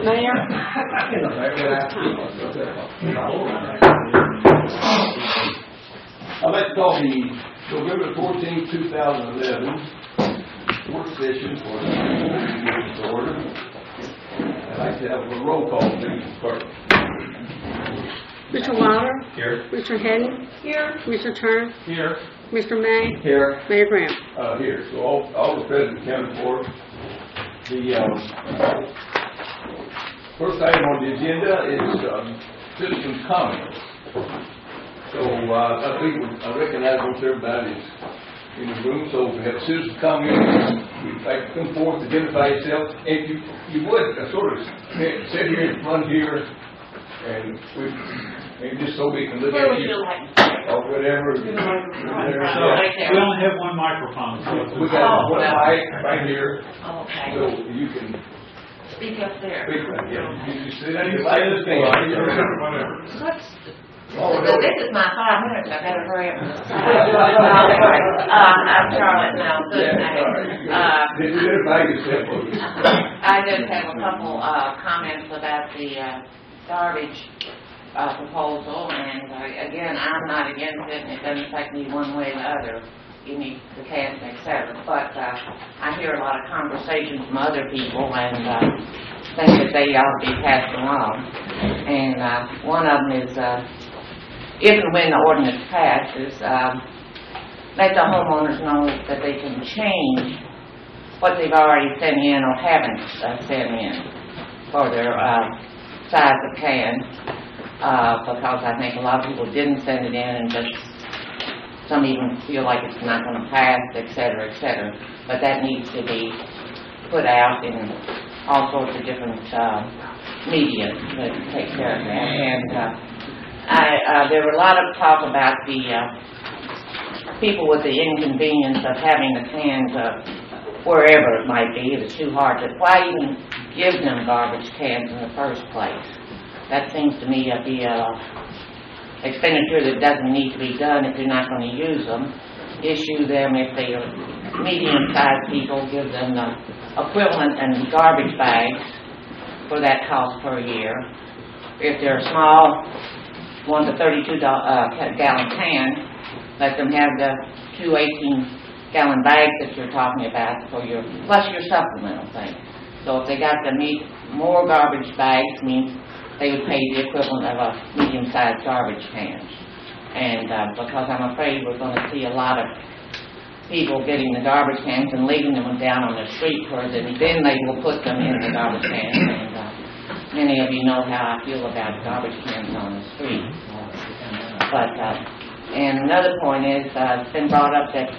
Mayor? I'd like to call the November 14, 2011 work session for the order. I'd like to have a roll call, please, clerk. Mr. Wilder? Here. Mr. Henning? Here. Mr. Turner? Here. Mr. May? Here. Mayor Graham? Here. So all the present accounted for. The first item on the agenda is citizen comments. So I recognize most everybody is in the room. So if we have citizen comments, we'd like to come forward, identify yourself. If you would sort of sit here in front here, and just so we can look at you or whatever. We only have one microphone. So we got one mic right here, Okay. so you can Speak up there. speak. Yeah, you sit down. You like this thing. whatever. So this is my 5 minutes. I better hurry up. I'm Charlotte now. Good night. Did you identify yourself? I just have a couple comments about the garbage proposal, and again, I'm not against it, and it doesn't affect me one way or the other. You need the cans, etc. But I hear a lot of conversations from other people, and think that they ought to be passed along. And one of them is, if and when the ordinance passes, let the homeowners know that they can change what they've already sent in or haven't sent in for their size of can, because I think a lot of people didn't send it in, and just some even feel like it's not going to pass, etc., etc. But that needs to be put out in all sorts of different media that take care of that. And there were a lot of talk about the people with the inconvenience of having the cans wherever it might be. It was too hard to, why even give them garbage cans in the first place? That seems to me to be a expenditure that doesn't need to be done if you're not going to use them. Issue them if they are medium-sized people, give them the equivalent in garbage bags for that cost per year. If they're small, 1 to 32 gallon cans, let them have the 2 18-gallon bags that you're talking about for your, plus your supplemental thing. So if they got to meet more garbage bags, means they would pay the equivalent of a medium-sized garbage can. And because I'm afraid we're going to see a lot of people getting the garbage cans and leaving them down on the street, where then they will put them in the garbage cans. And many of you know how I feel about garbage cans on the street. But and another point is, it's been brought up that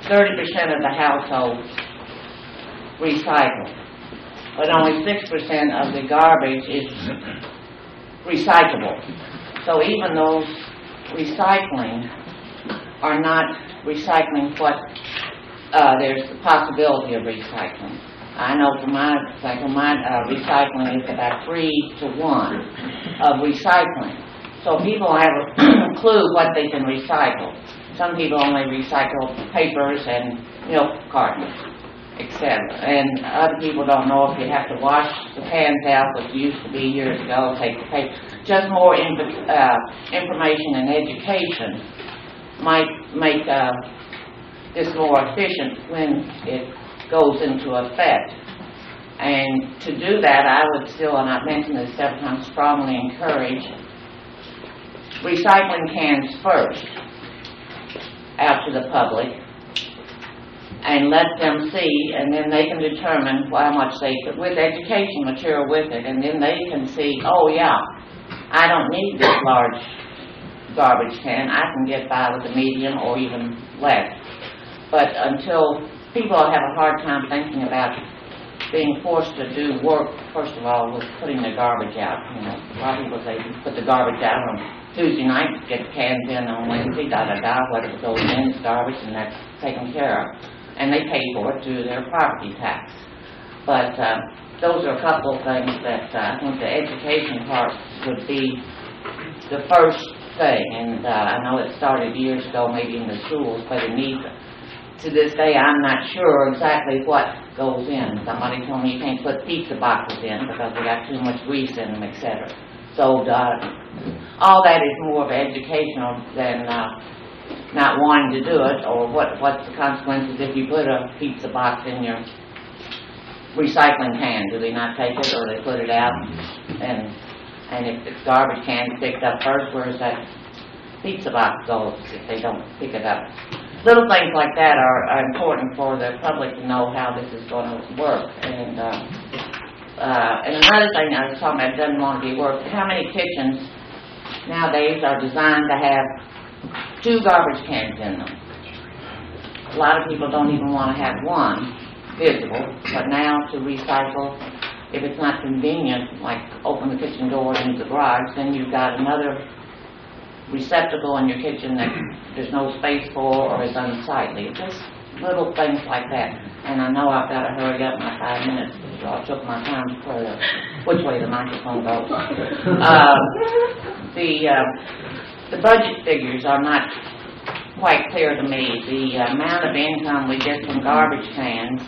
30% of the households recycle, but only 6% of the garbage is recyclable. So even those recycling are not recycling what, there's the possibility of recycling. I know for my recycling is about 3 to 1 of recycling. So people have a clue what they can recycle. Some people only recycle papers and milk cartons, etc. And other people don't know if you have to wash the cans out, which used to be years ago, take the paper. Just more information and education might make this more efficient when it goes into effect. And to do that, I would still, and I've mentioned this several times, strongly encourage recycling cans first out to the public and let them see, and then they can determine how much they could, with education material with it, and then they can see, oh yeah, I don't need this large garbage can, I can get by with a medium or even less. But until people have a hard time thinking about being forced to do work, first of all, with putting their garbage out. You know, a lot of people say put the garbage out on Tuesday night, get the cans in on Wednesday, whatever goes in is garbage, and that's taken care of. And they pay for it through their property tax. But those are a couple of things that I think the education part would be the first thing. And I know it started years ago, maybe in the schools, but it needs. To this day, I'm not sure exactly what goes in. Somebody told me you can't put pizza boxes in because they got too much grease in them, etc. So all that is more of educational than not wanting to do it, or what's the consequences if you put a pizza box in your recycling can. Do they not take it, or they put it out? And if it's garbage can picked up first, where's that pizza box goes if they don't pick it up? Little things like that are important for the public to know how this is going to work. And another thing I was talking about doesn't want to be worked. How many kitchens nowadays are designed to have 2 garbage cans in them? A lot of people don't even want to have one visible, but now to recycle, if it's not convenient, like open the kitchen door into the garage, then you've got another receptacle in your kitchen that there's no space for or is unsightly. Just little things like that. And I know I've got to hurry up my 5 minutes because I took my time to clear up which way the microphone goes. The budget figures are not quite clear to me. The amount of income we get from garbage cans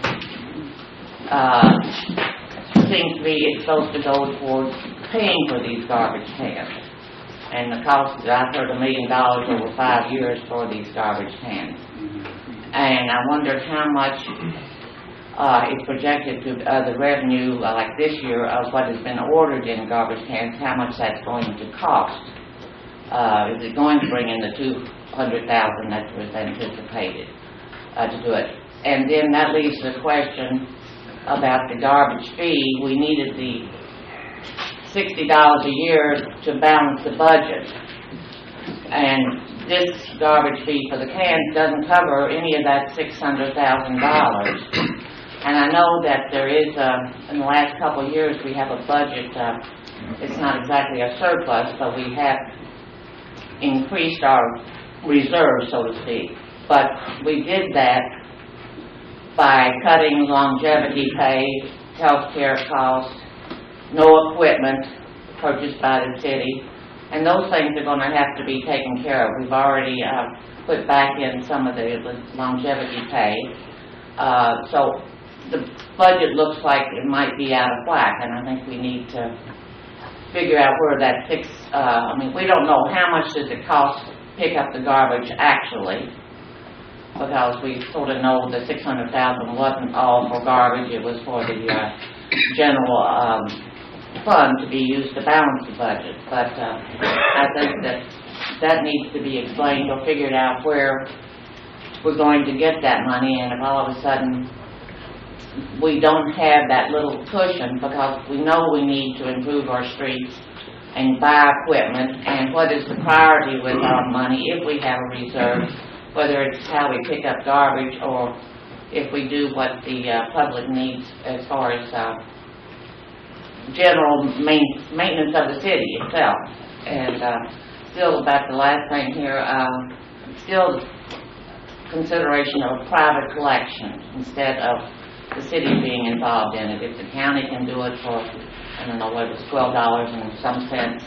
seems to be it's supposed to go towards paying for these garbage cans. And the cost, I've heard $1 million over 5 years for these garbage cans. And I wondered how much is projected to the revenue, like this year, of what has been ordered in garbage cans, how much that's going to cost. Is it going to bring in the $200,000 that was anticipated to do it? And then that leaves the question about the garbage fee. We needed the $60 a year to balance the budget, and this garbage fee for the cans doesn't cover any of that $600,000. And I know that there is, in the last couple of years, we have a budget, it's not exactly a surplus, but we have increased our reserve, so to speak. But we did that by cutting longevity pay, health care costs, no equipment purchased by the city, and those things are going to have to be taken care of. We've already put back in some of the longevity pay, so the budget looks like it might be out of whack, and I think we need to figure out where that we don't know how much does it cost to pick up the garbage actually, because we sort of know the $600,000 wasn't all for garbage, it was for the general fund to be used to balance the budget. But I think that needs to be explained or figured out where we're going to get that money, and if all of a sudden we don't have that little cushion, because we know we need to improve our streets and buy equipment, and what is the priority with our money if we have a reserve, whether it's how we pick up garbage or if we do what the public needs as far as general maintenance of the city itself. And still about the last thing here, still consideration of a private collection instead of the city being involved in it. If the county can do it for, I don't know what it was, $12 and some cents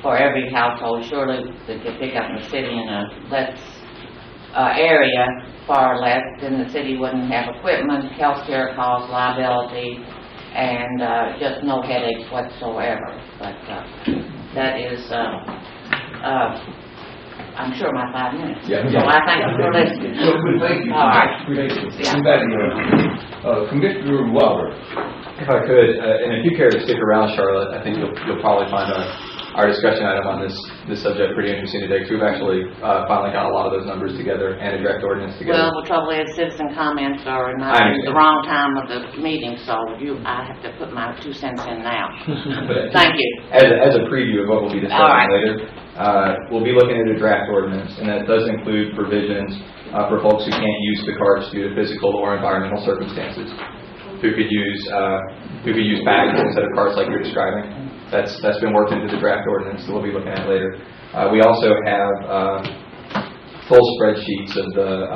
for every household, surely they could pick up in the city in a less area, far less, then the city wouldn't have equipment, health care costs, liability, and just no headaches whatsoever. But that is, I'm sure my 5 minutes. Yeah. So I thank you for listening. Well, thank you. All right. Commissioner Waller. If I could, and if you care to stick around, Charlotte, I think you'll probably find our discussion item on this subject pretty interesting today, because we've actually finally got a lot of those numbers together and a draft ordinance together. Well, the trouble is citizen comments are not at the wrong time of the meeting, so I have to put my 2 cents in now. Thank you. As a preview of what we'll be discussing All right. later, we'll be looking at a draft ordinance, and that does include provisions for folks who can't use the carts due to physical or environmental circumstances, who could use bags instead of carts like you're describing. That's been worked into the draft ordinance that we'll be looking at later. We also have full spreadsheets of the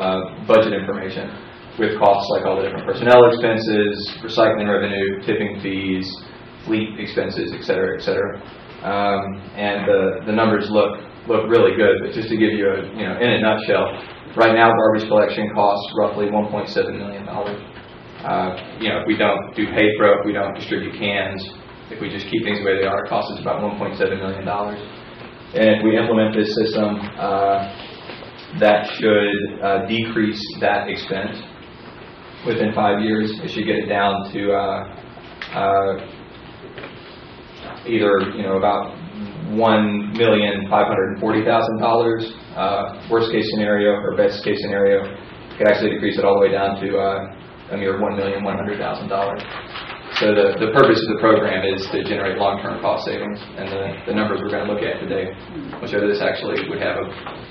budget information with costs like all the different personnel expenses, recycling revenue, tipping fees, fleet expenses, et cetera, et cetera. And the numbers look really good. But just to give you in a nutshell, right now garbage collection costs roughly $1.7 million. If we don't do pay pro, if we don't distribute cans, if we just keep things the way they are, it costs us about $1.7 million. And if we implement this system, that should decrease that expense within 5 years. It should get it down to either about $1,540,000. Worst case scenario or best case scenario, could actually decrease it all the way down to a mere $1,100,000. So the purpose of the program is to generate long-term cost savings, and the numbers we're going to look at today will show that this actually would have a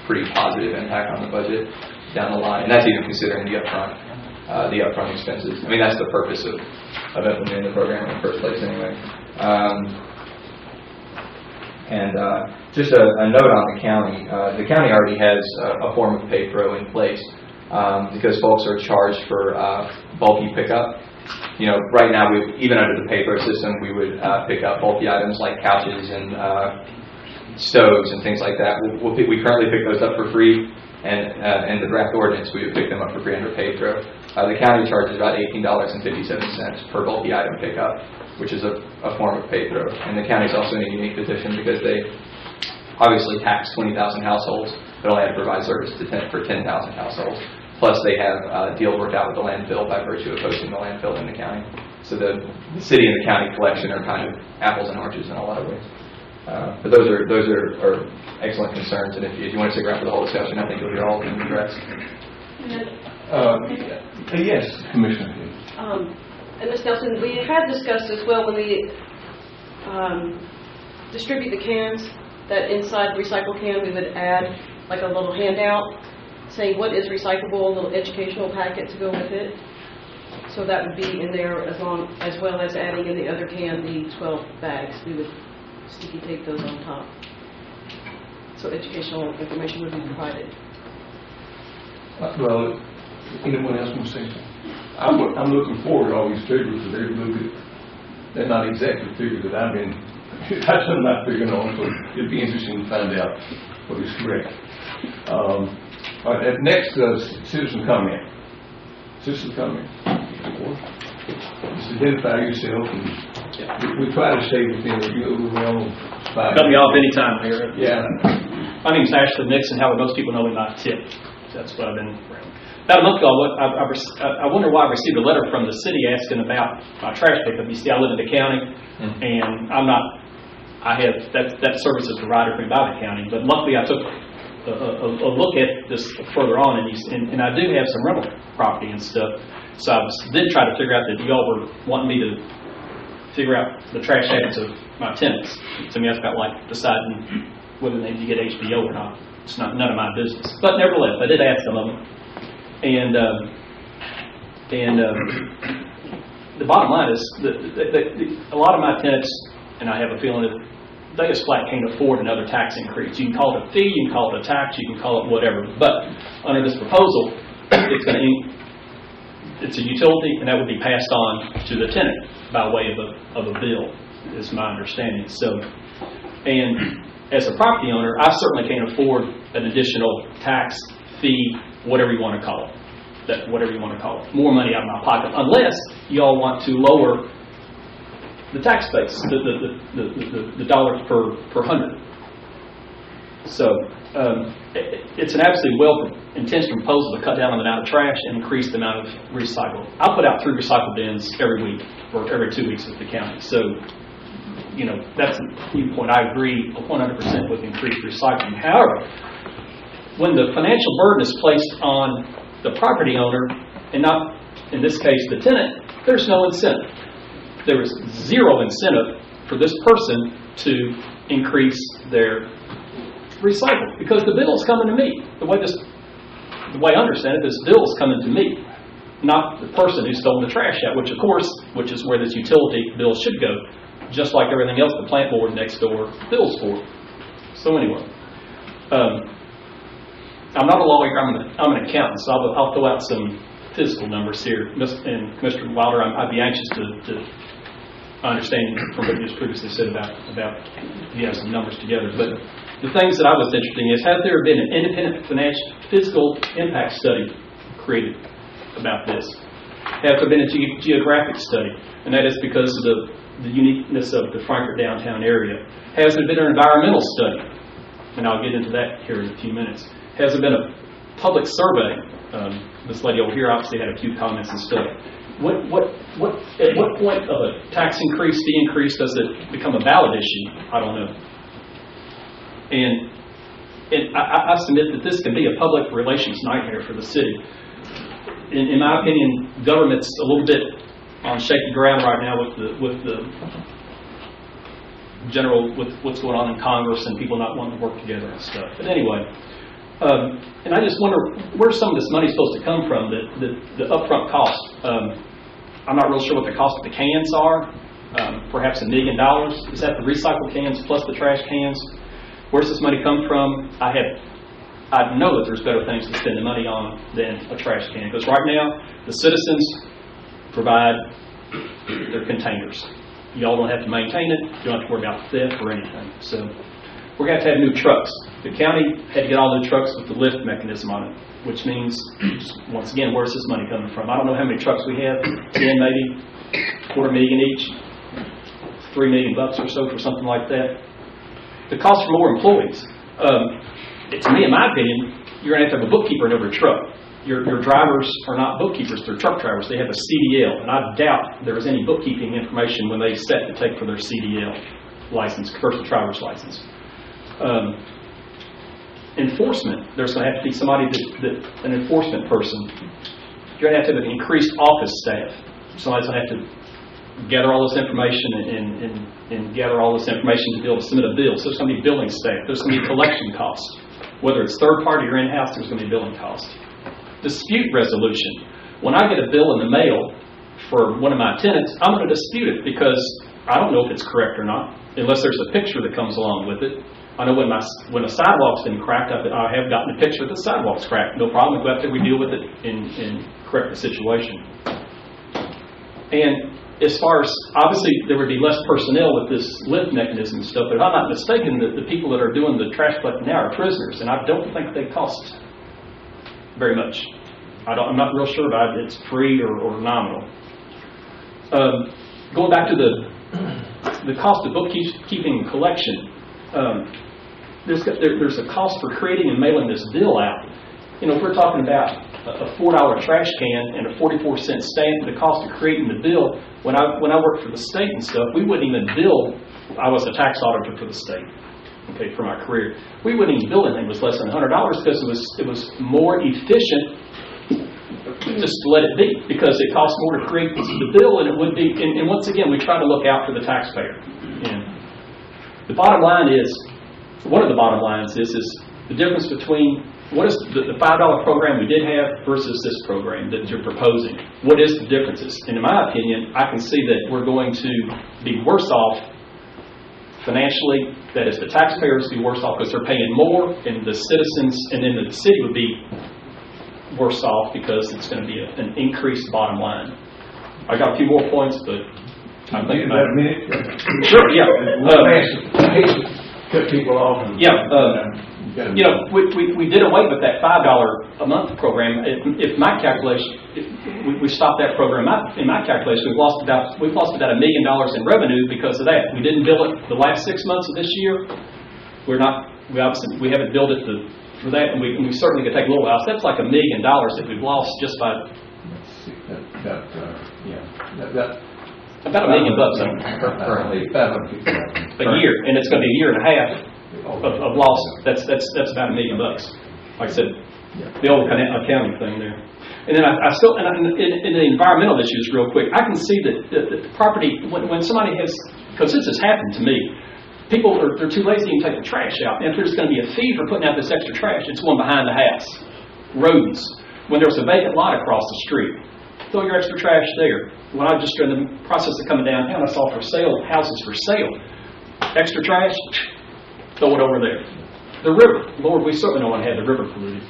pretty positive impact on the budget down the line, and that's even considering the upfront expenses. I mean, that's the purpose of implementing the program in the first place anyway. Just a note on the county. The county already has a form of pay-pro in place because folks are charged for bulky pickup. Right now, even under the pay-pro system, we would pick up bulky items like couches and stoves and things like that. We currently pick those up for free, and in the draft ordinance, we would pick them up for free under pay-pro. The county charges about $18.57 per bulky item pickup, which is a form of pay-pro. And the county is also in a unique position because they obviously tax 20,000 households, but only have to provide service for 10,000 households. Plus, they have a deal worked out with the landfill by virtue of hosting the landfill in the county. So the city and the county collection are kind of apples and oranges in a lot of ways. But those are excellent concerns, and if you want to stick around for the whole discussion, I think you'll hear all of them addressed. Yes, Commissioner. And Ms. Nelson, we had discussed as well when we distribute the cans, that inside the recycle can we would add like a little handout saying what is recyclable, a little educational packet to go with it. So that would be in there as well as adding in the other can the 12 bags. We would sticky tape those on top. So educational information would be provided. Well, anyone else want to say something? I'm looking forward to all these figures, but they're not exactly figures that I've been, that's what I'm not figuring on, so it'd be interesting to find out what is correct. All right, next, citizen comment. Citizen comment. Just identify yourself, and we try to stay within the overwhelming 5 Cut me off anytime here. Yeah. My name is Ashley Nixon. However, most people know me by Tip. That's what I've been around. About a month ago, I wonder why I received a letter from the city asking about my trash pickup. You see, I live in the county, and that service is provided for me by the county. But luckily, I took a look at this further on, and I do have some rental property and stuff. So I did try to figure out that y'all were wanting me to figure out the trash habits of my tenants. To me, that's about like deciding whether they need to get HBO or not. It's none of my business. But nevertheless, I did ask some of them. And the bottom line is that a lot of my tenants, and I have a feeling that they just flat can't afford another tax increase. You can call it a fee, you can call it a tax, you can call it whatever. But under this proposal, it's a utility, and that would be passed on to the tenant by way of a bill, is my understanding. So, and as a property owner, I certainly can't afford an additional tax, fee, whatever you want to call it. Whatever you want to call it. More money out of my pocket, unless you all want to lower the tax base, the dollars per hundred. So it's an absolutely well-intentioned proposal to cut down on the amount of trash and increase the amount of recycle. I put out 3 recycle bins every week or every 2 weeks with the county. So, that's a viewpoint. I agree 100% with increased recycling. However, when the financial burden is placed on the property owner and not, in this case, the tenant, there's no incentive. There is zero incentive for this person to increase their recycle because the bill is coming to me. The way I understand it, this bill is coming to me, not the person who stole the trash out, which is where this utility bill should go, just like everything else the plant board next door bills for. So anyway, I'm not a lawyer, I'm an accountant, so I'll throw out some physical numbers here. And Mr. Wilder, I'd be anxious to understand from what you just previously said about you have some numbers together. But the things that I was interested in is, has there been an independent physical impact study created about this? Has there been a geographic study? And that is because of the uniqueness of the Frankfort downtown area. Has there been an environmental study? And I'll get into that here in a few minutes. Has there been a public survey? This lady over here obviously had a few comments and stuff. At what point of a tax increase, fee increase, does it become a valid issue? I don't know. And I submit that this can be a public relations nightmare for the city. In my opinion, government's a little bit on shaky ground right now with what's going on in Congress and people not wanting to work together and stuff. But anyway. And I just wonder where some of this money is supposed to come from, the upfront cost. I'm not real sure what the cost of the cans are, perhaps $1 million. Is that the recycled cans plus the trash cans? Where's this money come from? I know that there's better things to spend the money on than a trash can, because right now the citizens provide their containers. Y'all don't have to maintain it. You don't have to worry about theft or anything. So we're going to have new trucks. The county had to get all new trucks with the lift mechanism on it, which means, once again, where's this money coming from? I don't know how many trucks we have, 10 maybe, $250,000 each, $3 million or so for something like that. The cost for more employees. To me, in my opinion, you're going to have a bookkeeper in every truck. Your drivers are not bookkeepers, they're truck drivers. They have a CDL, and I doubt there was any bookkeeping information when they set to take for their CDL license, commercial driver's license. Enforcement, there's going to have to be somebody an enforcement person. You're going to have an increased office staff. Somebody's going to have to gather all this information and gather all this information to be able to submit a bill. So there's going to be billing staff. There's going to be collection costs. Whether it's third party or in-house, there's going to be billing costs. Dispute resolution. When I get a bill in the mail for one of my tenants, I'm going to dispute it because I don't know if it's correct or not, unless there's a picture that comes along with it. I know when a sidewalk's been cracked, I have gotten a picture that the sidewalk's cracked. No problem. Go after we deal with it and correct the situation. And as far as, obviously, there would be less personnel with this lift mechanism and stuff, but if I'm not mistaken, the people that are doing the trash collecting now are prisoners, and I don't think they cost very much. I'm not real sure about it. It's free or nominal. Going back to the cost of bookkeeping and collection, there's a cost for creating and mailing this bill out. If we're talking about a $4 trash can and a 44-cent stamp, the cost of creating the bill, when I worked for the state and stuff, we wouldn't even bill. I was a tax auditor for the state, for my career. We wouldn't even bill anything. It was less than $100 because it was more efficient just to let it be, because it costs more to create the bill, and it would be. And once again, we try to look out for the taxpayer. And the bottom line is, one of the bottom lines is the difference between what is the $5 program we did have versus this program that you're proposing. What is the differences? And in my opinion, I can see that we're going to be worse off financially, that is the taxpayers be worse off because they're paying more, and the citizens, and then the city would be worse off because it's going to be an increased bottom line. I got a few more points, but I'm thinking about it. Sure, yeah. I hate to cut people off. You know, we did away with that $5 a month program. If my calculation, if we stopped that program, in my calculation, we've lost about $1 million in revenue because of that. We didn't bill it the last 6 months of this year. We haven't billed it for that, and we certainly could take a little while. So that's like $1 million that we've lost just by about $1 million currently. a year, and it's going to be a year and a half of loss. That's about $1 million. Like I said, the old accounting thing there. And then I still, and in the environmental issues, real quick, I can see that the property, when somebody has, because this has happened to me, people they're too lazy to take the trash out. And if there's going to be a fee for putting out this extra trash, it's one behind the house. Rodents. When there's a vacant lot across the street, throw your extra trash there. When I just in the process of coming downtown, I saw for sale, houses for sale. Extra trash, throw it over there. The river. Lord, we certainly don't want to have the river polluted.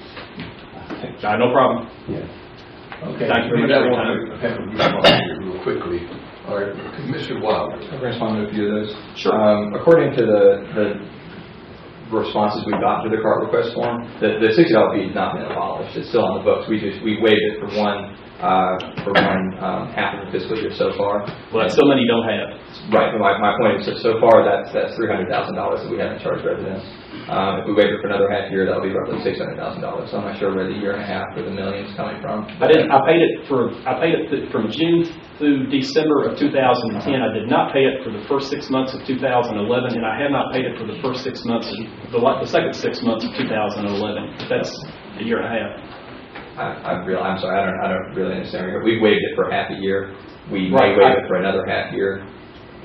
No problem. Yeah. Okay. Thank you very much for your time. Real quickly. All right, Commissioner Wilder. I'm going to respond to a few of those. Sure. According to the responses we got to the cart request form, the $60 fee has not been abolished. It's still on the books. We waived it for one half of the fiscal year so far. Well, that's still money you don't have. Right. My point is that so far that's $300,000 that we haven't charged residents. If we wait for another half year, that'll be roughly $600,000. So I'm not sure where the year and a half or the million is coming from. I paid it from June through December of 2010. I did not pay it for the first 6 months of 2011, and I have not paid it for the first 6 months, the second 6 months of 2011. That's a year and a half. I'm sorry. I don't really understand. We waived it for half a year. We Right. may waive it for another half year.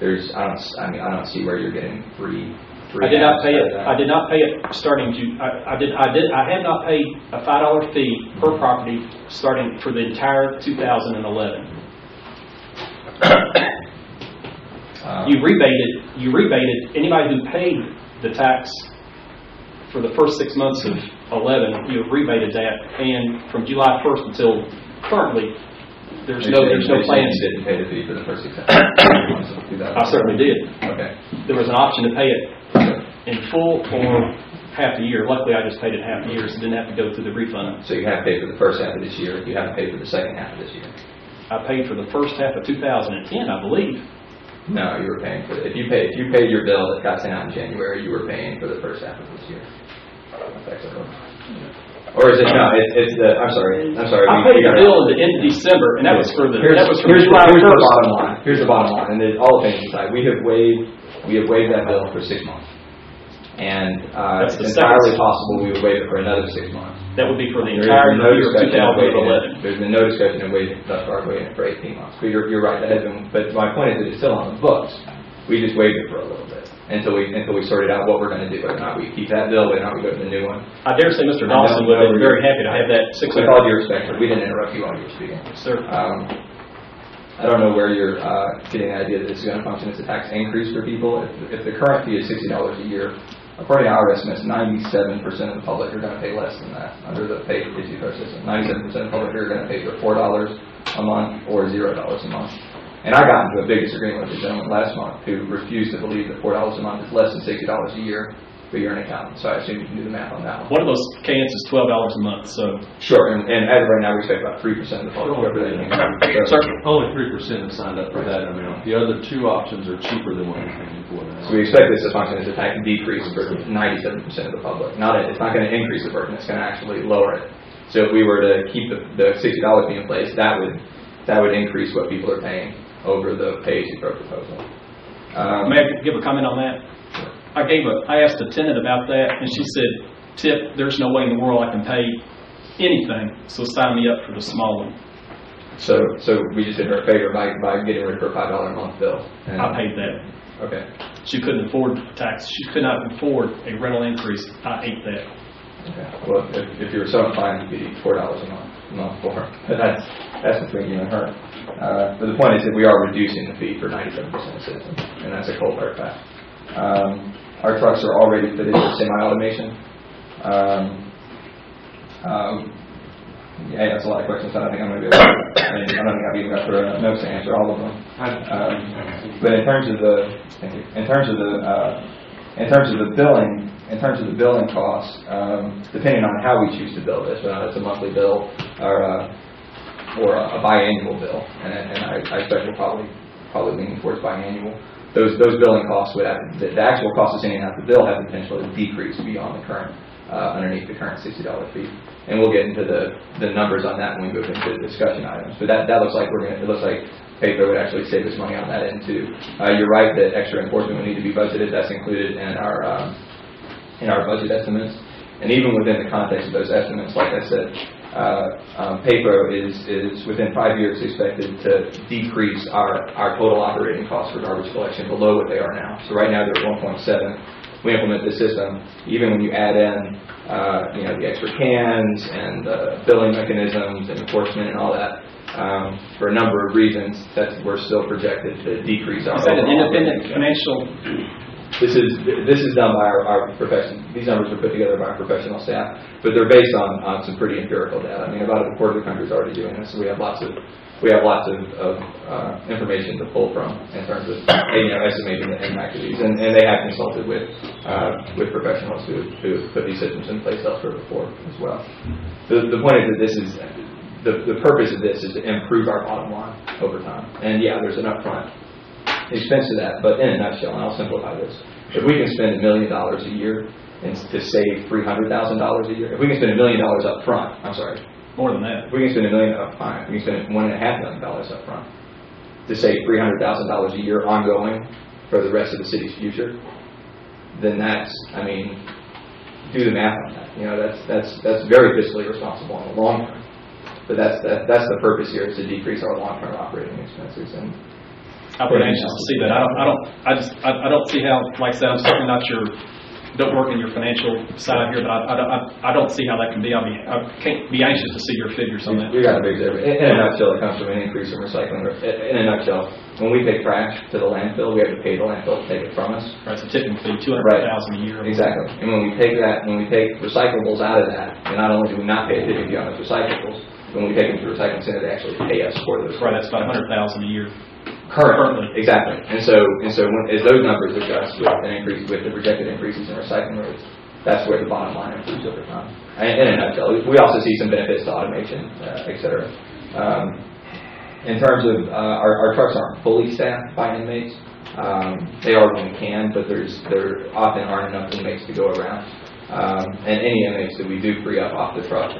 I don't see where you're getting free. I did not pay it. I did not pay it starting June. I had not paid a $5 fee per property starting for the entire 2011. You rebated anybody who paid the tax for the first 6 months of 11. You have rebated that, and from July 1st until currently, there's no plans. You didn't pay the fee for the first 6 months of 2011. I certainly did. Okay. There was an option to pay it in full or half a year. Luckily, I just paid it half a year, so I didn't have to go through the refund. So you have paid for the first half of this year. You haven't paid for the second half of this year. I paid for the first half of 2010, I believe. No, you were paying for it. If you paid your bill that got sent out in January, you were paying for the first half of this year. Or is it no? It's the. I'm sorry. I paid the bill at the end of December, and that was for the. Here's the bottom line. Here's the bottom line, and there's all things aside. We have waived that bill for 6 months, and it's entirely possible we would waive it for another 6 months. That would be for the entire year of 2011. There's been no discussion of waiving thus far, waiving it for 18 months. But you're right. That has been. But my point is that it's still on the books. We just waived it for a little bit until we sorted out what we're going to do. Whether or not we keep that bill, whether or not we go to the new one. I dare say Mr. Dawson would have been very happy to have that $600. With all due respect, we didn't interrupt you while you were speaking. Sir. I don't know where you're getting the idea that this is going to function as a tax increase for people. If the current fee is $60 a year, according to our estimates, 97% of the public are going to pay less than that under the pay issue card system. 97% of the public are going to pay for $4 a month or $0 a month. And I got into a big disagreement with a gentleman last month who refused to believe that $4 a month is less than $60 a year, but you're an accountant, so I assume you can do the math on that one. One of those cans is $12 a month, so. Sure, and as of right now, we expect about 3% of the public whoever they think. Sir? Only 3% have signed up for that. I mean, the other two options are cheaper than what you're paying for now. So we expect this to function as a tax decrease for 97% of the public. It's not going to increase the burden, it's going to actually lower it. So if we were to keep the $60 fee in place, that would increase what people are paying over the pay-as-you-throw proposal. May I give a comment on that? I asked a tenant about that, and she said, Tip, there's no way in the world I can pay anything, so sign me up for the small one. So we just did her a favor by getting rid of her $5 a month bill. And I paid that. Okay. She couldn't afford tax. She could not afford a rental increase. I ate that. Okay. Well, if you were so inclined, you could eat $4 a month for her. But that's between you and her. But the point is that we are reducing the fee for 97% of citizens, and that's a cold hard fact. Our trucks are already fitted with semi-automation. Yeah, that's a lot of questions. I don't think I'm going to be able to, I don't think I've even got the notes to answer all of them. But in terms of the billing costs, depending on how we choose to bill this, whether it's a monthly bill or a biannual bill, and I expect we'll probably lean towards biannual. Those billing costs would have, the actual cost of sending out the bill has the potential to decrease beyond the current underneath the current $60 fee, and we'll get into the numbers on that when we move into the discussion items. But that looks like it looks like PAPO would actually save us money on that end too. You're right that extra enforcement would need to be budgeted. That's included in our budget estimates, and even within the context of those estimates, like I said, PAPO is within 5 years expected to decrease our total operating costs for garbage collection below what they are now. So right now they're at 1.7. We implement this system, even when you add in, the extra cans and billing mechanisms and enforcement and all that, for a number of reasons, we're still projected to decrease our. Is that an independent financial? This is done by our profession. These numbers were put together by our professional staff, but they're based on some pretty empirical data. I mean, about a quarter of the country is already doing this, so we have lots of information to pull from in terms of estimating the impact of these, and they have consulted with professionals who put these systems in place elsewhere before as well. The point is that this is the purpose of this is to improve our bottom line over time, and yeah, there's an upfront expense to that, but in a nutshell, and I'll simplify this: if we can spend $1 million a year and to save $300,000 a year, if we can spend $1 million up front, More than that. if we can spend $1 million up front, we can spend $1.5 million up front to save $300,000 a year ongoing for the rest of the city's future, then that's, do the math on that. That's very fiscally responsible in the long term. But that's the purpose here, is to decrease our long-term operating expenses. And I've been anxious to see that. I don't see how, like I said, I'm certainly not don't work in your financial side here, but I don't see how that can be. I can't be anxious to see your figures on that. You got a big difference. In a nutshell, it comes from an increase in recycling. In a nutshell, when we take trash to the landfill, we have to pay the landfill to take it from us. Right, it's a tipping fee, $200,000 a year. Exactly. And when we take recyclables out of that, and not only do we not pay a tipping fee on those recyclables, when we take them to the recycling center, they actually pay us for those. Right, that's about $100,000 a year. Currently, exactly. And so as those numbers adjust with an increase, with the projected increases in recycling rates, that's where the bottom line improves over time. And in a nutshell, we also see some benefits to automation, et cetera. In terms of our trucks aren't fully staffed by inmates. They are when we can, but there often aren't enough inmates to go around. And any inmates that we do free up off the truck,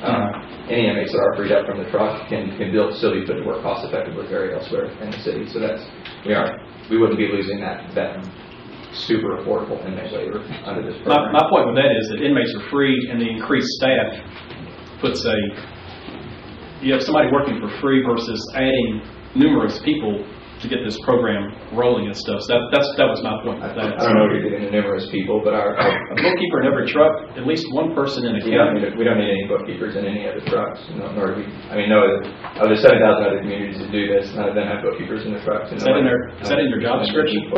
any inmates that are freed up from the truck can still be put to work cost effectively elsewhere in the city. So we wouldn't be losing that super affordable inmate labor under this program. My point with that is that inmates are free, and the increased staff puts you have somebody working for free versus adding numerous people to get this program rolling and stuff. So that was my point with that. I don't know if you're getting numerous people, but a bookkeeper in every truck, at least one person in a county. We don't need any bookkeepers in any other trucks. Nor do we. Of the 7,000 other communities that do this, none of them have bookkeepers in their trucks. Is that in their job description?